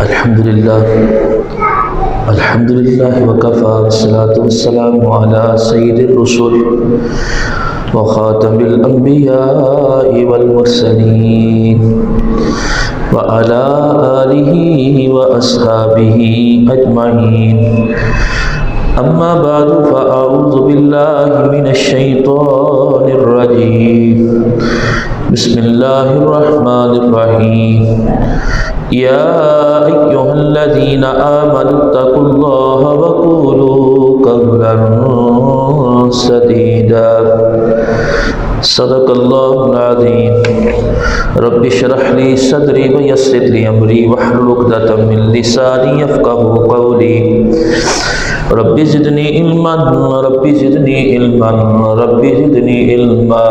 الحمد لله وكفى والصلاة والسلام على سيد الرسل وخاتم الأنبياء والمرسلين وعلى آله وأصحابه أجمعين أما بعد فأعوذ بالله من الشيطان الرجيم بسم الله الرحمن الرحيم يا أيها الذين آمنوا اتقوا الله وقولوا قولا سديدا صدق الله العظيم رب اشرح لي صدري ويسر لي أمري واحلل عقدة من لساني يفقهوا قولي رب زدني علما رب زدني علما رب زدنی علما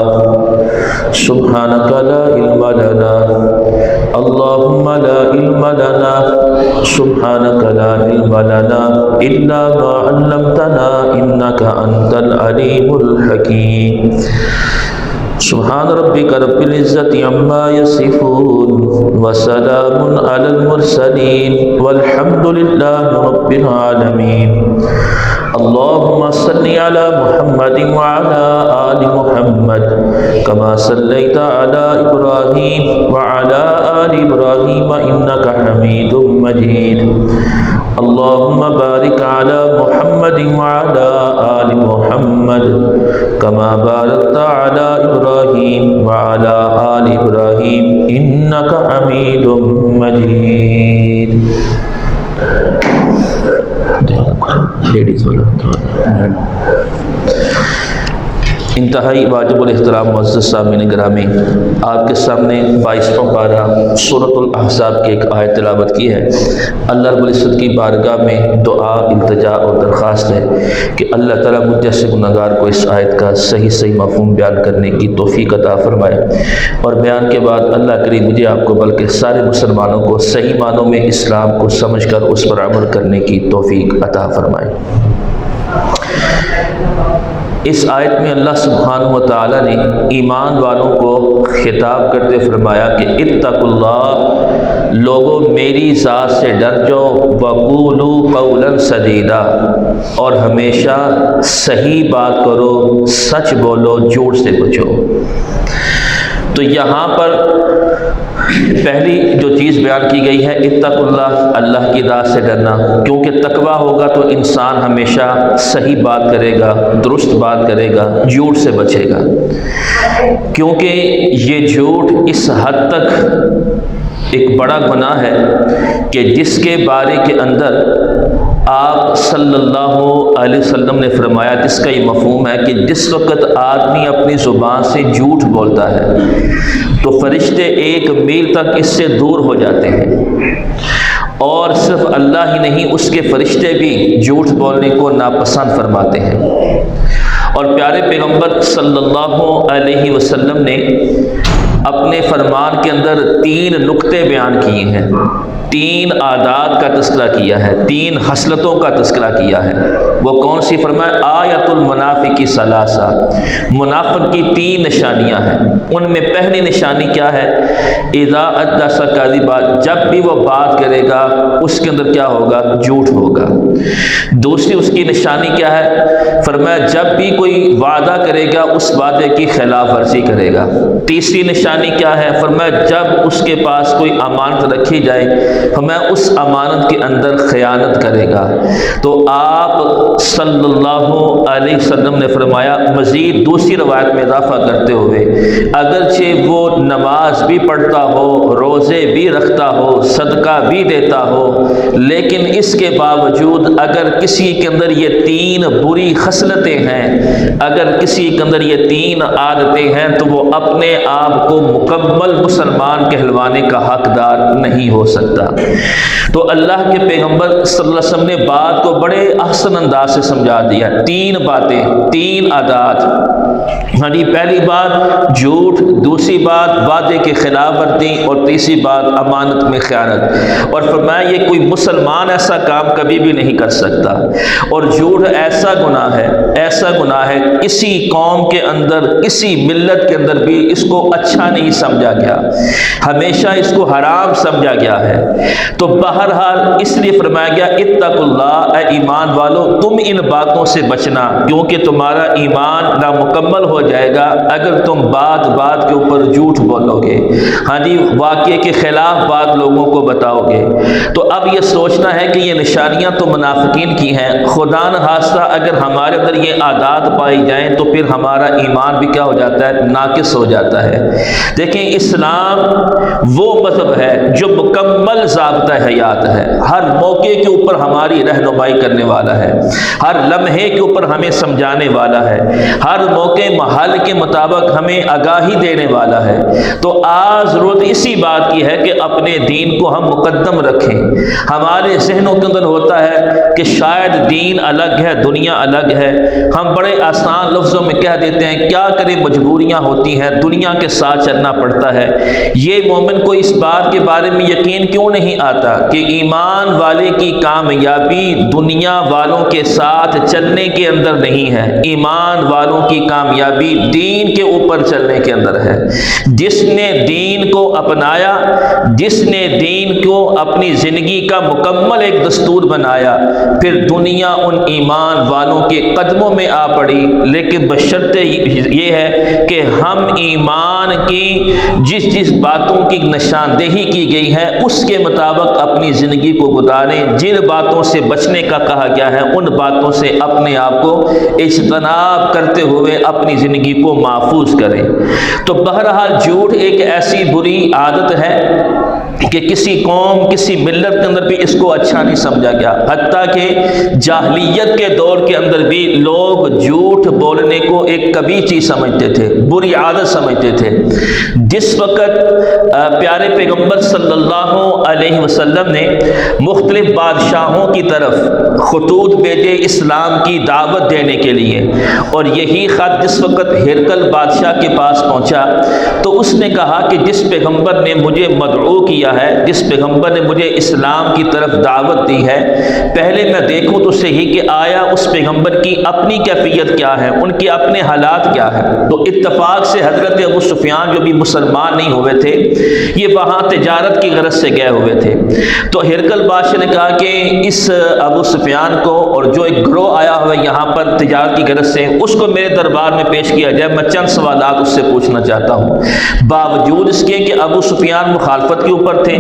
سبحانك لا علم لنا اللهم لا علم لنا سبحانك لا علم لنا إلا ما علمتنا إنك أنت العليم الحكيم سبحان ربك رب العزة عما يصفون وسلام على المرسلين والحمد لله رب العالمين اللهم صل على محمد وعلى آل محمد كما صليت على إبراهيم وعلى آل إبراهيم إنك حميد مجيد اللهم بارك على محمد وعلى آل محمد كما باركت على إبراهيم وعلى آل إبراهيم إنك حميد مجيد لیڈیز والا انتہائی واجب الاحترام معزز سامعین گرامی، آپ کے سامنے 22واں پارہ سورۃ الاحزاب کی ایک آیت تلاوت کی ہے۔ اللہ رب العزت کی بارگاہ میں دعا، التجا اور درخواست ہے کہ اللہ تعالیٰ مجھ جیسے گنہگار کو اس آیت کا صحیح مفہوم بیان کرنے کی توفیق عطا فرمائے، اور بیان کے بعد اللہ کریم مجھے آپ کو بلکہ سارے مسلمانوں کو صحیح معنوں میں اسلام کو سمجھ کر اس پر عمل کرنے کی توفیق عطا فرمائے۔ اس آیت میں اللہ سبحانہ و تعالیٰ نے ایمان والوں کو خطاب کرتے فرمایا کہ اتقوا اللہ، لوگوں میری ذات سے ڈر جاؤ، وقولوا قولا سدیدا، اور ہمیشہ صحیح بات کرو، سچ بولو، جھوٹ سے بچو۔ تو یہاں پر پہلی جو چیز بیان کی گئی ہے اتقوا اللہ، اللہ کی ذات سے ڈرنا، کیونکہ تقویٰ ہوگا تو انسان ہمیشہ صحیح بات کرے گا، درست بات کرے گا، جھوٹ سے بچے گا، کیونکہ یہ جھوٹ اس حد تک ایک بڑا گناہ ہے کہ جس کے بارے کے اندر آپ صلی اللہ علیہ وسلم نے فرمایا، جس کا یہ مفہوم ہے کہ جس وقت آدمی اپنی زبان سے جھوٹ بولتا ہے تو فرشتے 1 میل تک اس سے دور ہو جاتے ہیں، اور صرف اللہ ہی نہیں، اس کے فرشتے بھی جھوٹ بولنے کو ناپسند فرماتے ہیں۔ اور پیارے پیغمبر صلی اللہ علیہ وسلم نے اپنے فرمان کے اندر 3 نقطے بیان کیے ہیں، 3 عادات کا تذکرہ کیا ہے، 3 خصلتوں کا تذکرہ کیا ہے۔ وہ کون سی؟ فرمایا آیت المنافق ثلاثہ، منافق کی 3 نشانیاں ہیں۔ ان میں پہلی نشانی کیا ہے؟ اذا حدث کذبا، جب بھی وہ بات کرے گا اس کے اندر کیا ہوگا؟ جھوٹ ہوگا۔ دوسری اس کی نشانی کیا ہے؟ فرمایا جب بھی کوئی وعدہ کرے گا اس وعدے کی خلاف ورزی کرے گا۔ تیسری نشانی کیا ہے؟ فرمایا جب اس کے پاس کوئی امانت رکھی جائے فرمایا اس امانت کے اندر خیانت کرے گا۔ تو آپ صلی اللہ علیہ وسلم نے فرمایا، مزید دوسری روایت میں اضافہ کرتے ہوئے، اگرچہ وہ نماز بھی پڑھتا ہو، روزے بھی رکھتا ہو، صدقہ بھی دیتا ہو، لیکن اس کے باوجود اگر کسی کے اندر یہ 3 بری خصلتیں ہیں، اگر کسی کے اندر یہ 3 عادتیں ہیں، تو وہ اپنے آپ کو مکمل مسلمان کہلوانے کا حقدار نہیں ہو سکتا۔ تو اللہ کے پیغمبر صلی اللہ علیہ وسلم نے بات کو بڑے احسن انداز انداز سے سمجھا دیا۔ 3 باتیں، 3 عادات۔ ہاں جی، پہلی بات جھوٹ، دوسری بات وعدے کے خلاف ورزی، اور تیسری بات امانت میں خیانت۔ اور فرمایا یہ کوئی مسلمان ایسا کام کبھی بھی نہیں کر سکتا۔ اور جھوٹ ایسا گناہ ہے، ایسا گناہ ہے، کسی قوم کے اندر، کسی ملت کے اندر بھی اس کو اچھا نہیں سمجھا گیا، ہمیشہ اس کو حرام سمجھا گیا ہے۔ تو بہرحال اس لیے فرمایا گیا اتقوا اللہ، اے ایمان والو تم ان باتوں سے بچنا، کیونکہ تمہارا ایمان نامکمل ہو جائے گا اگر تم بات بات کے اوپر جھوٹ بولو گے، ہاں جی، واقعے کے خلاف بات لوگوں کو بتاؤ گے۔ تو اب یہ سوچنا ہے کہ یہ نشانیاں تو منافقین کی ہیں، خدا نخواستہ اگر ہمارے اندر یہ عادات پائی جائیں تو پھر ہمارا ایمان بھی کیا ہو جاتا ہے؟ ناقص ہو جاتا ہے۔ دیکھیں اسلام وہ مذہب ہے جو مکمل ضابطہ حیات ہے، ہر موقع کے اوپر ہماری رہنمائی کرنے والا ہے، ہر لمحے کے اوپر ہمیں سمجھانے والا ہے، ہر موقع محل کے مطابق ہمیں آگاہی دینے والا ہے۔ تو آج ضرورت اسی بات کی ہے کہ اپنے دین کو ہم مقدم رکھیں۔ ہمارے ذہنوں کے اندر ہوتا ہے کہ شاید دین الگ ہے، دنیا الگ ہے، ہم بڑے آسان لفظوں میں کہہ دیتے ہیں کیا کریں مجبوریاں ہوتی ہیں، دنیا کے ساتھ چلنا پڑتا ہے۔ یہ مومن کو اس بات کے بارے میں یقین کیوں نہیں آتا کہ ایمان والے کی کامیابی دنیا والوں کے ساتھ چلنے کے اندر نہیں ہے، ایمان والوں کی کامیابی دین کے اوپر چلنے کے اندر ہے۔ جس نے دین کو اپنایا، جس نے دین کو اپنی زندگی کا مکمل ایک دستور بنایا، پھر دنیا ان ایمان والوں کے قدموں میں آ پڑی، لیکن بشرط یہ ہے کہ ہم ایمان کی جس باتوں کی نشاندہی کی گئی ہے اس کے مطابق اپنی زندگی کو گزاریں، جن باتوں سے بچنے کا کہا گیا ہے ان باتوں سے اپنے آپ کو اجتناب کرتے ہوئے اپنی زندگی کو محفوظ کریں۔ تو بہرحال جھوٹ ایک ایسی بری عادت ہے کہ کسی قوم، کسی ملت کے اندر بھی اس کو اچھا نہیں سمجھا گیا، حتیٰ کہ جاہلیت کے دور کے اندر بھی لوگ جھوٹ بولنے کو ایک کبھی چیز سمجھتے تھے، بری عادت سمجھتے تھے۔ جس وقت پیارے پیغمبر صلی اللہ علیہ وسلم نے مختلف بادشاہوں کی طرف خطوط بھیجے اسلام کی دعوت دینے کے لیے، اور یہی خط جس وقت ہرقل بادشاہ کے پاس پہنچا تو اس نے کہا کہ جس پیغمبر نے مجھے مدعو کیا ہے، جس پیغمبر نے مجھے اسلام کی طرف دعوت دی ہے، پہلے میں دیکھوں تو صحیح کہ آیا اس پیغمبر کی اپنی کیفیت کیا ہے، ان کے اپنے حالات کیا ہے۔ تو اتفاق سے حضرت ابو سفیان جو بھی مسلمان نہیں ہوئے تھے، یہ وہاں تجارت کی غرض سے گئے ہوئے تھے۔ تو ہرقل بادشاہ نے کہا کہ اس ابو سفیان کو اور جو ایک گروہ آیا ہوا ہے یہاں پر تجارت کی غرض سے، اس کو میرے دربار میں پیش کیا جائے، میں چند سوالات اس سے پوچھنا چاہتا ہوں۔ باوجود اس کے کہ ابو سفیان مخالفت کے اوپر تھے،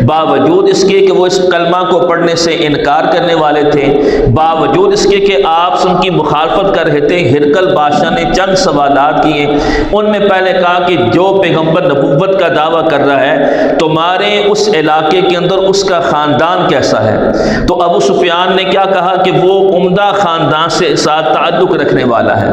باوجود اس کے کہ وہ اس کلمہ کو پڑھنے سے انکار کرنے والے تھے، باوجود اس کے کہ آپ ان کی مخالفت کر رہے تھے، ہرقل بادشاہ نے چند سوالات کیے۔ ان میں پہلے کہا کہ جو پیغمبر نبوت کا دعویٰ کر رہا ہے تمہارے اس علاقے کے اندر اس کا خاندان کیسا ہے؟ تو ابو سفیان نے کیا کہا کہ وہ عمدہ خاندان سے ساتھ تعلق رکھنے والا ہے۔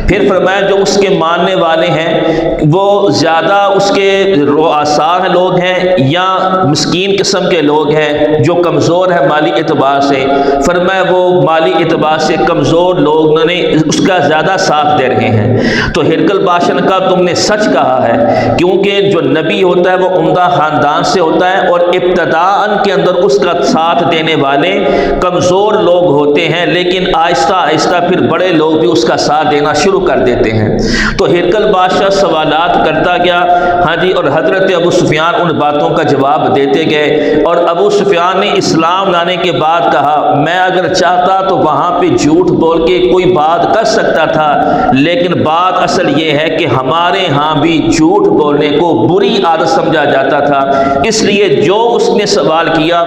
پھر فرمایا جو اس کے ماننے والے ہیں وہ زیادہ اس کے رؤساء لوگ ہیں یا مسکین قسم کے لوگ ہیں جو کمزور ہیں مالی اعتبار سے؟ فرمایا وہ مالی اعتبار سے کمزور لوگ نے اس کا زیادہ ساتھ دے رہے ہیں۔ تو ہرقل بادشاہ نے کہا تم نے سچ کہا ہے، کیونکہ جو نبی ہوتا ہے وہ عمدہ خاندان سے ہوتا ہے اور ابتداءً کے اندر اس کا ساتھ دینے والے کمزور لوگ ہوتے ہیں، لیکن آہستہ آہستہ پھر بڑے لوگ بھی اس کا ساتھ دینا شروع کر دیتے ہیں۔ تو ہرقل بادشاہ سوالات کرتا گیا، ہاں جی، اور حضرت ابو سفیان ان باتوں کا جواب دیتے گئے۔ اور ابو سفیان نے اسلام لانے کے بعد کہا میں اگر چاہتا تو وہاں پہ جھوٹ بول کے کوئی بات کر سکتا تھا، لیکن بات اصل یہ ہے کہ ہمارے ہاں بھی جھوٹ بولنے کو بری عادت سمجھا جاتا تھا، اس لیے جو اس نے سوال کیا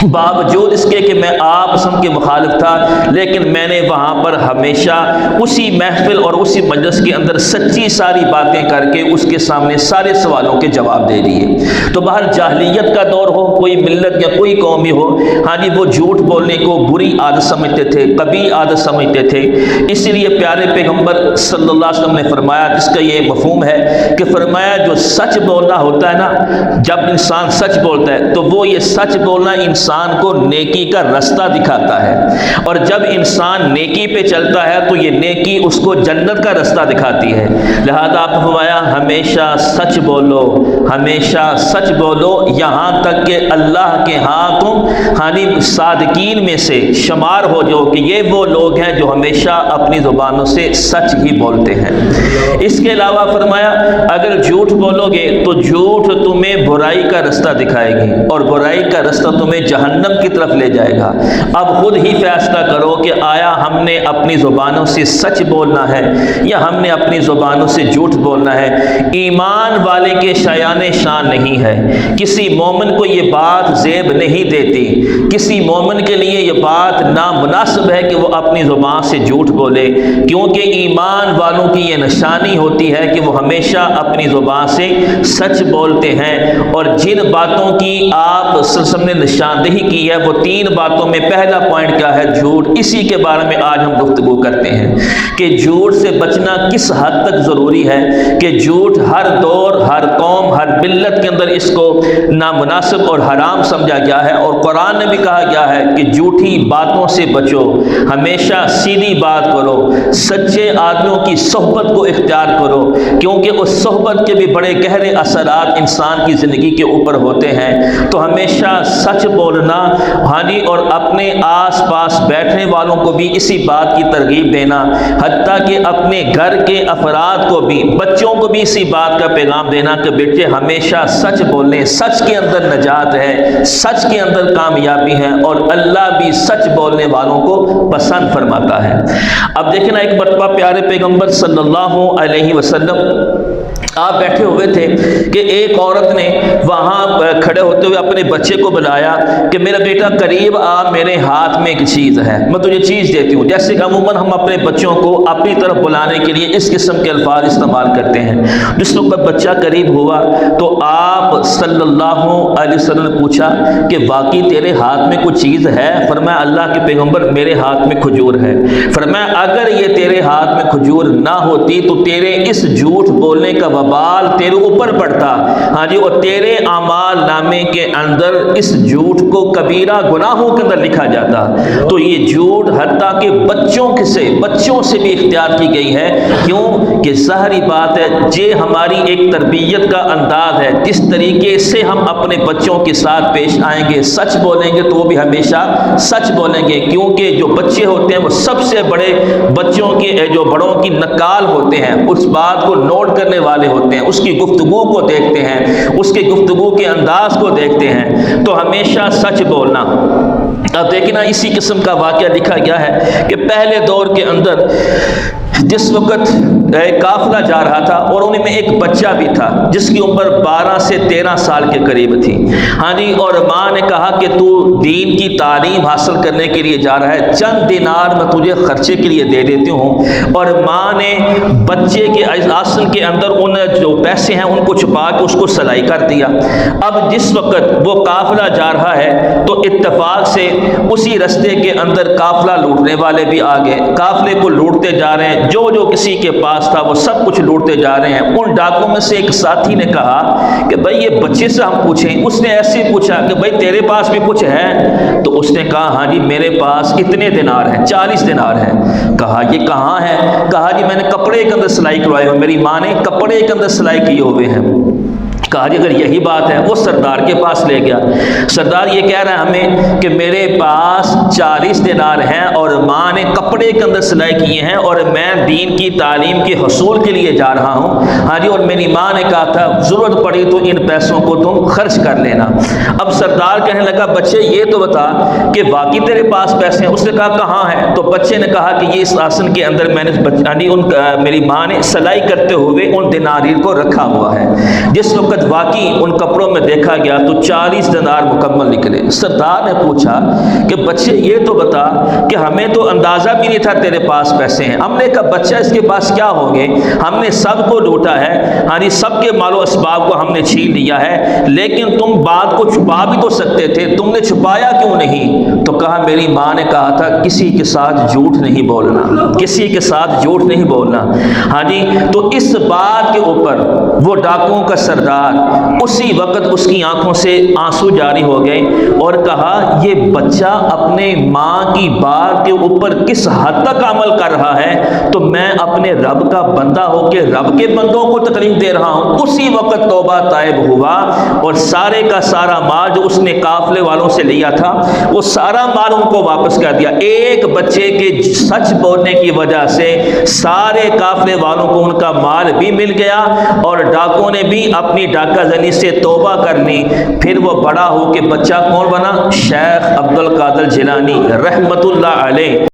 باوجود اس کے کہ میں آپ قسم کے مخالف تھا، لیکن میں نے وہاں پر ہمیشہ اسی محفل اور اسی مجلس کے اندر سچی ساری باتیں کر کے اس کے سامنے سارے سوالوں کے جواب دے دیے۔ تو باہر جاہلیت کا دور ہو، کوئی ملت یا کوئی قوم ہی ہو، ہاں جی وہ جھوٹ بولنے کو بری عادت سمجھتے تھے، قبیح عادت سمجھتے تھے۔ اسی لیے پیارے پیغمبر صلی اللہ علیہ وسلم نے فرمایا، جس کا یہ مفہوم ہے کہ فرمایا جو سچ بولنا ہوتا ہے نا، جب انسان سچ بولتا ہے تو وہ یہ سچ بولنا انسان کو نیکی کا رستہ دکھاتا ہے، اور جب انسان نیکی پہ چلتا ہے تو یہ نیکی اس کو جنت کا رستہ دکھاتی ہے۔ لہذا آپ نے فرمایا ہمیشہ سچ بولو، ہمیشہ سچ بولو، یہاں تک کہ اللہ کے ہاں تم صادقین میں سے شمار ہو جاؤ، کہ یہ وہ لوگ ہیں جو ہمیشہ اپنی زبانوں سے سچ ہی بولتے ہیں۔ اس کے علاوہ فرمایا اگر جھوٹ بولو گے تو جھوٹ تمہیں برائی کا رستہ دکھائے گی، اور برائی کا رستہ تمہیں جہنم کی طرف لے جائے گا۔ اب خود ہی فیصلہ کرو کہ آیا ہم نے اپنی زبانوں سے سچ بولنا ہے یا ہم نے اپنی زبانوں سے جھوٹ بولنا ہے۔ ایمان والے کے شایان شان نہیں ہے، کسی مومن کو یہ بات زیب نہیں دیتی، کسی مومن کے لیے یہ بات نامناسب ہے کہ وہ اپنی زبان سے جھوٹ بولے، کیونکہ ایمان والوں کی یہ نشانی ہوتی ہے کہ وہ ہمیشہ اپنی زبان سے سچ بولتے ہیں۔ اور جن باتوں کی آپ صلی اللہ علیہ وسلم نے نشاندہی کی ہے وہ 3 باتوں میں پہلا پوائنٹ کیا ہے؟ جھوٹ۔ اسی کے بارے میں آج ہم گفتگو کرتے ہیں کہ جھوٹ سے بچنا کس حد تک ضروری ہے، کہ جھوٹ ہر دور، ہر قوم، ہر ملت کے اندر اس کو نامناسب اور حرام سمجھا گیا ہے، اور قرآن نے بھی کہا گیا ہے کہ جھوٹی باتوں سے بچو، ہمیشہ سیدھی بات کرو، سچے آدمیوں کی صحبت کو اختیار کرو، کیونکہ اس صحبت کے بھی بڑے گہرے اثرات انسان کی زندگی کے اوپر ہوتے ہیں۔ تو ہمیشہ سچ بولنا اور اپنے آس پاس بیٹھنے والوں کو بھی اسی بات کی ترغیب دینا، حتیٰ کہ اپنے گھر کے افراد کو بھی، بچوں کو بھی اسی بات کا پیغام دینا کہ بیٹے ہمیشہ سچ بولیں، سچ کے اندر نجات ہے، سچ کے اندر کامیابی ہے، اور اللہ بھی سچ بولنے والوں کو پسند فرماتا ہے۔ اب دیکھیں نا، ایک مرتبہ پیارے پیغمبر صلی اللہ علیہ وسلم آپ بیٹھے ہوئے تھے کہ ایک عورت نے وہاں کھڑے ہوتے ہوئے اپنے بچے کو بلایا کہ میرا بیٹا قریب آ، میرے ہاتھ میں ایک چیز ہے، میں تجھے چیز دیتی ہوں۔ جیسے کہ عموماً ہم اپنے بچوں کو اپنی طرف بلانے کے لیے اس قسم کے الفاظ استعمال کرتے ہیں۔ جس وقت بچہ قریب ہوا تو آپ صلی اللہ علیہ وسلم نے پوچھا کہ واقعی تیرے ہاتھ میں کوئی چیز ہے؟ فرمایا اللہ کے پیغمبر میرے ہاتھ میں کھجور ہے۔ فرمایا اگر یہ تیرے ہاتھ میں کھجور نہ ہوتی تو تیرے اس جھوٹ بولنے کا وبال تیرے اوپر پڑتا، اور تیرے اعمال نامے کے اندر اس جھوٹ کو کبیرہ گناہوں کے اندر لکھا جاتا۔ تو یہ جھوٹ حتیٰ کہ بچوں سے بھی اختیار کی گئی ہے۔ کیوں کہ ظاہری بات ہے، یہ ہماری ایک تربیت کا انداز ہے، جس طریقے سے ہم اپنے بچوں کے ساتھ پیش آئیں گے، سچ بولیں گے تو وہ بھی ہمیشہ سچ بولیں گے، کیونکہ جو بچے ہوتے ہیں وہ سب سے بڑے بچوں کے جو بڑوں کی نقال ہوتے ہیں، اس بات کو نوٹ کرنے والے ہوتے ہیں، اس کی گفتگو کو دیکھتے ہیں، اس کے گفتگو کے انداز کو دیکھتے ہیں، تو ہمیشہ سچ بولنا۔ اب دیکھیں نا، اسی قسم کا واقعہ لکھا گیا ہے کہ پہلے دور کے اندر جس وقت قافلہ جا رہا تھا اور ان میں ایک بچہ بھی تھا جس کی عمر 12 سے 13 سال کے قریب تھی، اور ماں نے کہا کہ تو دین کی تعلیم حاصل کرنے کے لیے جا رہا ہے، چند دینار میں تجھے خرچے کے لیے دے دیتی ہوں۔ اور ماں نے بچے کے آسن کے اندر ان جو پیسے ہیں ان کو چھپا کے اس کو سلائی کر دیا۔ اب جس وقت وہ قافلہ جا رہا ہے تو اتفاق سے اسی رستے کے اندر قافلہ لوٹنے والے بھی آ گئے، قافلے کو لوٹتے جا رہے ہیں، جو کسی کے پاس تھا وہ سب کچھ لوٹتے جا رہے ہیں۔ ان ڈاکوں میں سے ایک ساتھی نے کہا کہ بھائی یہ بچے سے ہم پوچھیں۔ اس نے ایسے پوچھا کہ بھائی تیرے پاس بھی کچھ ہے؟ تو اس نے کہا ہاں جی میرے پاس اتنے دینار ہیں، 40 دینار ہیں۔ کہا یہ کہاں ہے؟ کہا جی میں نے کپڑے کے اندر سلائی کروائے ہوئے، میری ماں نے کپڑے کے اندر سلائی کیے ہوئے ہیں۔ کہا جی اگر یہی بات ہے، وہ سردار کے پاس لے گیا۔ سردار یہ کہہ رہا ہے ہمیں کہ میرے پاس 40 دینار ہیں اور ماں نے کپڑے کے اندر سلائی کیے ہیں، اور میں دین کی تعلیم کے حصول کے لیے جا رہا ہوں، اور میری ماں نے کہا تھا ضرورت پڑی تو ان پیسوں کو تم خرچ کر لینا۔ اب سردار کہنے لگا بچے یہ تو بتا کہ واقعی تیرے پاس پیسے ہیں؟ اس نے کہا کہاں ہے؟ تو بچے نے کہا کہ یہ اس آسن کے اندر میں نے میری ماں نے سلائی کرتے ہوئے ان دینار کو رکھا ہوا ہے۔ جس وقت وقت واقعی ان کپڑوں میں دیکھا گیا تو 40 دینار مکمل نکلے۔ سردار نے پوچھا کہ بچے یہ تو بتا کہ ہمیں تو اندازہ بھی نہیں تھا تیرے پاس پیسے ہیں۔ ہم نے کہا بچہ اس کے پاس کیا ہوں گے، ہم نے سب کو لوٹا ہے، ہاں جی سب کے مال و اسباب کو ہم نے چھین لیا ہے، لیکن تم بات کو چھپا بھی تو سکتے تھے، تم نے چھپایا کیوں نہیں؟ تو کہا میری ماں نے کہا تھا کسی کے ساتھ جھوٹ نہیں بولنا، کسی کے ساتھ جھوٹ نہیں بولنا۔ ہاں جی تو اس بات کے اوپر وہ ڈاکوؤں کا سردار اسی وقت اس کی آنکھوں سے آنسو جاری ہو گئے اور کہا یہ بچہ اپنے ماں کی بات کے اوپر کس حد تک عمل کر رہا ہے، تو میں اپنے رب کا بندہ ہو کے رب کے بندوں کو تکلیف دے رہا ہوں۔ اسی وقت توبہ طائب ہوا اور سارے کا سارا مال جو اس نے قافلے والوں سے لیا تھا وہ سارا مال ان کو واپس کر دیا۔ ایک بچے کے سچ بولنے کی وجہ سے سارے قافلے والوں کو ان کا مال بھی مل گیا اور ڈاکوں نے بھی اپنی ڈاکہ زنی سے توبہ کر لی۔ پھر وہ بڑا ہو کے بچہ کون بنا؟ شیخ عبد القادر جیلانی رحمت اللہ علیہ۔